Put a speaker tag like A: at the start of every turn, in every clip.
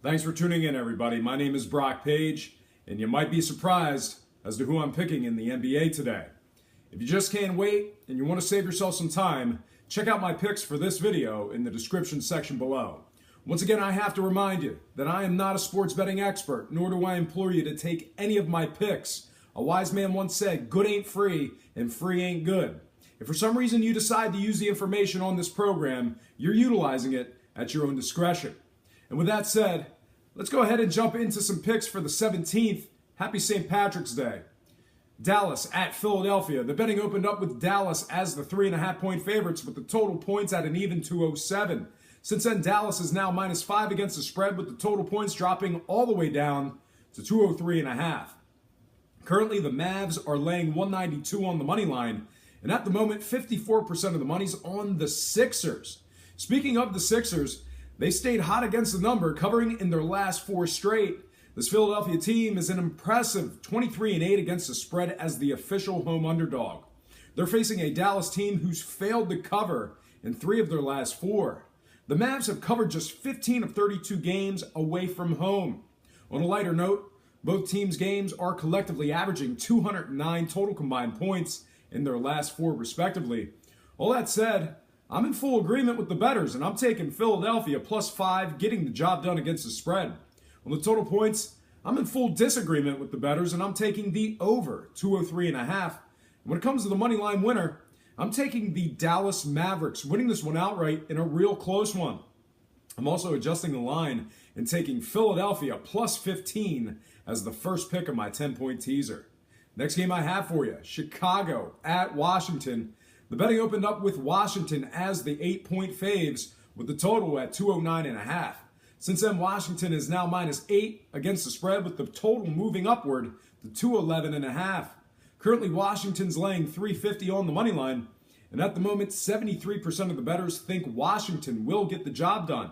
A: Thanks for tuning in, everybody. My name is Brock Page, and you might be surprised as to who I'm picking in the NBA today. If you just can't wait and you want to save yourself some time, check out my picks for this video in the description section below. Once again, I have to remind you that I am not a sports betting expert, nor do I implore you to take any of my picks. A wise man once said, good ain't free, and free ain't good. If for some reason you decide to use the information on this program, you're utilizing it at your own discretion. And with that said, let's go ahead and jump into some picks for the 17th. Happy St. Patrick's Day. Dallas at Philadelphia. The betting opened up with Dallas as the 3.5-point favorites with the total points at an even 207. Since then, Dallas is now -5 against the spread with the total points dropping all the way down to 203.5. Currently, the Mavs are laying 192 on the money line, and at the moment, 54% of the money's on the Sixers. Speaking of the Sixers, they stayed hot against the number, covering in their last 4 straight. This Philadelphia team is an impressive 23-8 against the spread as the official home underdog. They're facing a Dallas team who's failed to cover in 3 of their last 4. The Mavs have covered just 15 of 32 games away from home. On a lighter note, both teams' games are collectively averaging 209 total combined points in their last 4 respectively. All that said, I'm in full agreement with the bettors, and I'm taking Philadelphia +5, getting the job done against the spread. On the total points, I'm in full disagreement with the bettors, and I'm taking the over 203.5. When it comes to the money line winner, I'm taking the Dallas Mavericks, winning this one outright in a real close one. I'm also adjusting the line and taking Philadelphia +15 as the first pick of my 10-point teaser. Next game I have for you, Chicago at Washington. The betting opened up with Washington as the 8-point faves with the total at 209.5. Since then, Washington is now -8 against the spread with the total moving upward to 211.5. Currently, Washington's laying 350 on the money line, and at the moment, 73% of the bettors think Washington will get the job done.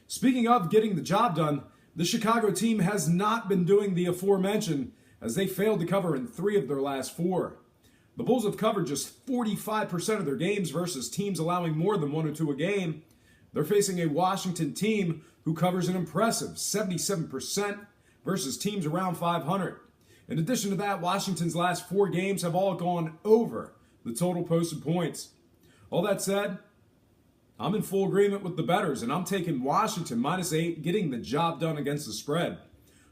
A: Speaking of getting the job done, the Chicago team has not been doing the aforementioned as they failed to cover in 3 of their last 4. The Bulls have covered just 45% of their games versus teams allowing more than 1 or 2 a game. They're facing a Washington team who covers an impressive 77% versus teams around 500. In addition to that, Washington's last 4 games have all gone over the total posted points. All that said, I'm in full agreement with the bettors, and I'm taking Washington -8, getting the job done against the spread.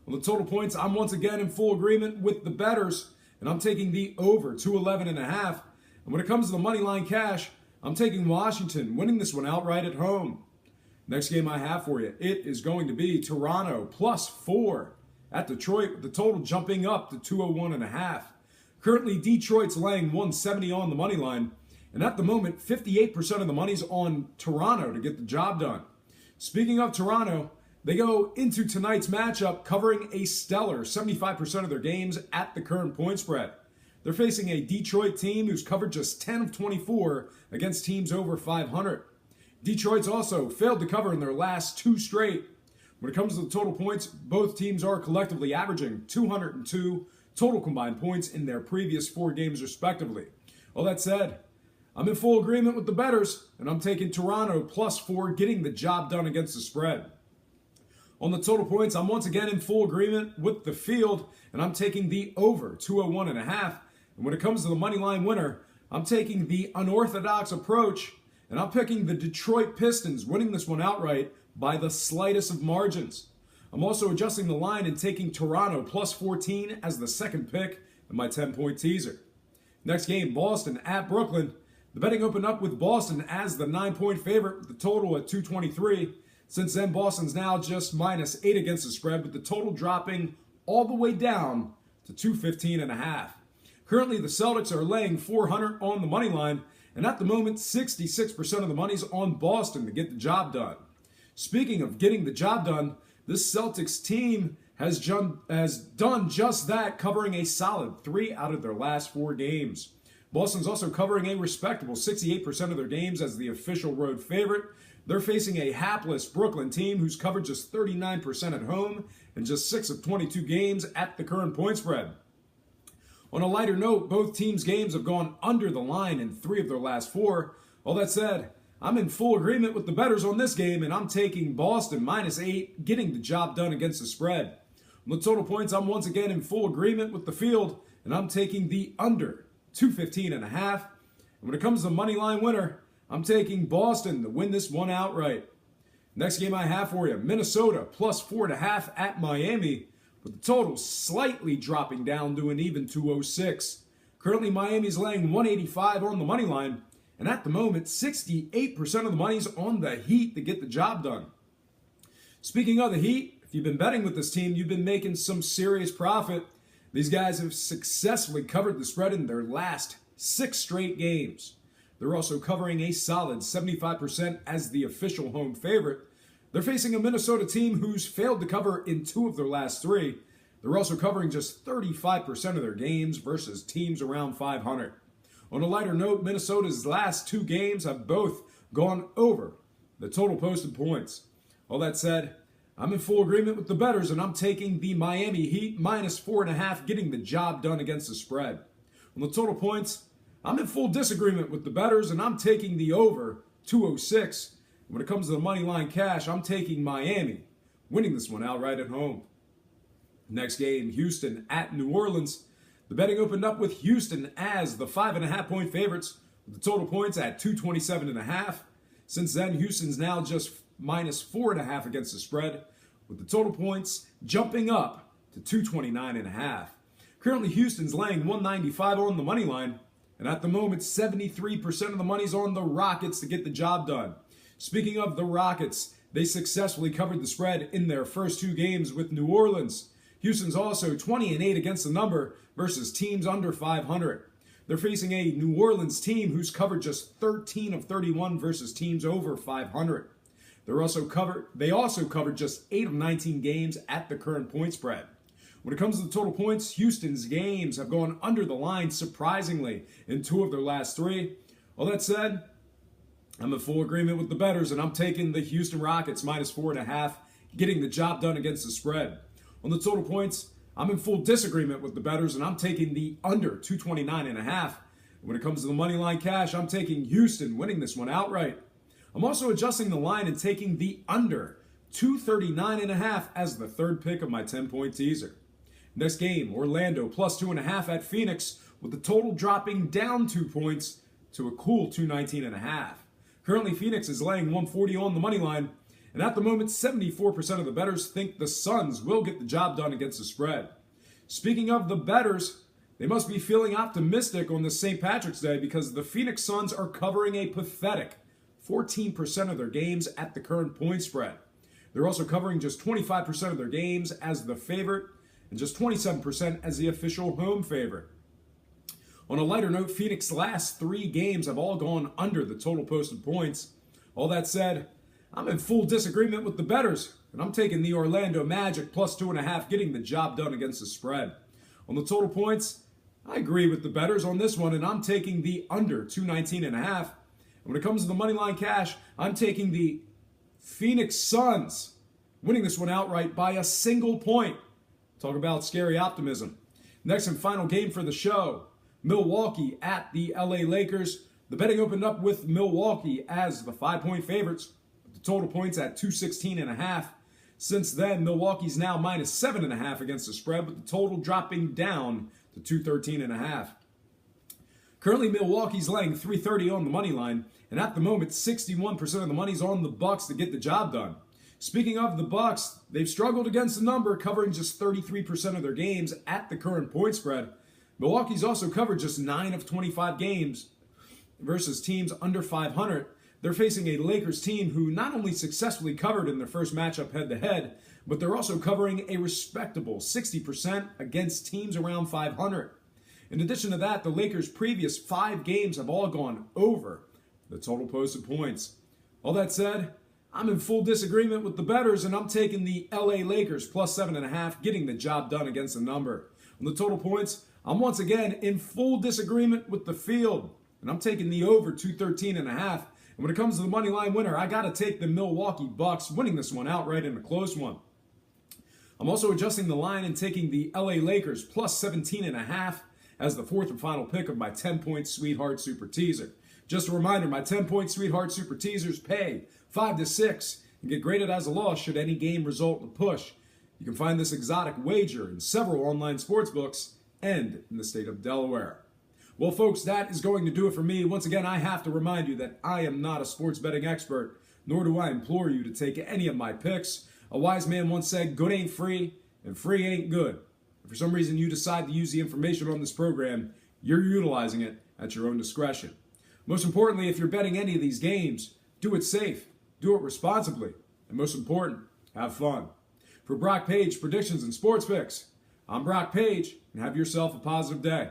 A: On the total points, I'm once again in full agreement with the bettors, and I'm taking the over 211.5. And when it comes to the money line cash, I'm taking Washington, winning this one outright at home. Next game I have for you, it is going to be Toronto +4 at Detroit, with the total jumping up to 201.5. Currently, Detroit's laying 170 on the money line, and at the moment, 58% of the money's on Toronto to get the job done. Speaking of Toronto, they go into tonight's matchup covering a stellar 75% of their games at the current point spread. They're facing a Detroit team who's covered just 10 of 24 against teams over 500. Detroit's also failed to cover in their last 2 straight. When it comes to the total points, both teams are collectively averaging 202 total combined points in their previous 4 games respectively. All that said, I'm in full agreement with the bettors, and I'm taking Toronto +4, getting the job done against the spread. On the total points, I'm once again in full agreement with the field, and I'm taking the over 201.5. And when it comes to the money line winner, I'm taking the unorthodox approach, and I'm picking the Detroit Pistons, winning this one outright by the slightest of margins. I'm also adjusting the line and taking Toronto +14 as the second pick in my 10-point teaser. Next game, Boston at Brooklyn. The betting opened up with Boston as the 9-point favorite with the total at 223. Since then, Boston's now just -8 against the spread, with the total dropping all the way down to 215.5. Currently, the Celtics are laying 400 on the money line, and at the moment, 66% of the money's on Boston to get the job done. Speaking of getting the job done, this Celtics team has done just that, covering a solid 3 out of their last 4 games. Boston's also covering a respectable 68% of their games as the official road favorite. They're facing a hapless Brooklyn team who's covered just 39% at home and just 6 of 22 games at the current point spread. On a lighter note, both teams' games have gone under the line in 3 of their last 4. All that said, I'm in full agreement with the bettors on this game, and I'm taking Boston -8, getting the job done against the spread. On the total points, I'm once again in full agreement with the field, and I'm taking the under 215.5. And when it comes to the money line winner, I'm taking Boston to win this one outright. Next game I have for you, Minnesota +4.5 at Miami, with the total slightly dropping down to an even 206. Currently, Miami's laying 185 on the money line, and at the moment, 68% of the money's on the Heat to get the job done. Speaking of the Heat, if you've been betting with this team, you've been making some serious profit. These guys have successfully covered the spread in their last 6 straight games. They're also covering a solid 75% as the official home favorite. They're facing a Minnesota team who's failed to cover in 2 of their last 3. They're also covering just 35% of their games versus teams around 500. On a lighter note, Minnesota's last 2 games have both gone over the total posted points. All that said, I'm in full agreement with the bettors, and I'm taking the Miami Heat -4.5, getting the job done against the spread. On the total points, I'm in full disagreement with the bettors, and I'm taking the over 206. And when it comes to the money line cash, I'm taking Miami, winning this one outright at home. Next game, Houston at New Orleans. The betting opened up with Houston as the 5.5-point favorites, with the total points at 227.5. Since then, Houston's now just -4.5 against the spread, with the total points jumping up to 229.5. Currently, Houston's laying 195 on the money line, and at the moment, 73% of the money's on the Rockets to get the job done. Speaking of the Rockets, they successfully covered the spread in their first 2 games with New Orleans. Houston's also 20-8 against the number versus teams under 500. They're facing a New Orleans team who's covered just 13 of 31 versus teams over 500. They also covered just 8 of 19 games at the current point spread. When it comes to the total points, Houston's games have gone under the line surprisingly in 2 of their last 3. All that said, I'm in full agreement with the bettors, and I'm taking the Houston Rockets -4.5, getting the job done against the spread. On the total points, I'm in full disagreement with the bettors, and I'm taking the under 229.5. When it comes to the money line cash, I'm taking Houston, winning this one outright. I'm also adjusting the line and taking the under 239.5 as the 3rd pick of my 10-point teaser. Next game, Orlando +2.5 at Phoenix, with the total dropping down 2 points to a cool 219.5. Currently, Phoenix is laying 140 on the money line, and at the moment, 74% of the bettors think the Suns will get the job done against the spread. Speaking of the bettors, they must be feeling optimistic on this St. Patrick's Day because the Phoenix Suns are covering a pathetic 14% of their games at the current point spread. They're also covering just 25% of their games as the favorite and just 27% as the official home favorite. On a lighter note, Phoenix's last 3 games have all gone under the total posted points. All that said, I'm in full disagreement with the bettors, and I'm taking the Orlando Magic +2.5, getting the job done against the spread. On the total points, I agree with the bettors on this one, and I'm taking the under 219.5. And when it comes to the money line cash, I'm taking the Phoenix Suns, winning this one outright by a single point. Talk about scary optimism. Next and final game for the show, Milwaukee at the LA Lakers. The betting opened up with Milwaukee as the 5-point favorites, with the total points at 216.5. Since then, Milwaukee's now -7.5 against the spread, with the total dropping down to 213.5. Currently, Milwaukee's laying 330 on the money line, and at the moment, 61% of the money's on the Bucks to get the job done. Speaking of the Bucks, they've struggled against the number, covering just 33% of their games at the current point spread. Milwaukee's also covered just 9 of 25 games versus teams under 500. They're facing a Lakers team who not only successfully covered in their first matchup head-to-head, but they're also covering a respectable 60% against teams around 500. In addition to that, the Lakers' previous 5 games have all gone over the total posted points. All that said, I'm in full disagreement with the bettors, and I'm taking the LA Lakers +7.5, getting the job done against the number. On the total points, I'm once again in full disagreement with the field, and I'm taking the over 213.5. And when it comes to the money line winner, I got to take the Milwaukee Bucks, winning this one outright in a close one. I'm also adjusting the line and taking the LA Lakers +17.5 as the 4th and final pick of my 10-point Sweetheart Super Teaser. Just a reminder, my 10-point Sweetheart Super Teasers pay 5 to 6 and get graded as a loss should any game result in a push. You can find this exotic wager in several online sports books and in the state of Delaware. Well, folks, that is going to do it for me. Once again, I have to remind you that I am not a sports betting expert, nor do I implore you to take any of my picks. A wise man once said, good ain't free, and free ain't good. If for some reason you decide to use the information on this program, you're utilizing it at your own discretion. Most importantly, if you're betting any of these games, do it safe, do it responsibly, and most important, have fun. For Brock Page Predictions and Sports Picks, I'm Brock Page, and have yourself a positive day.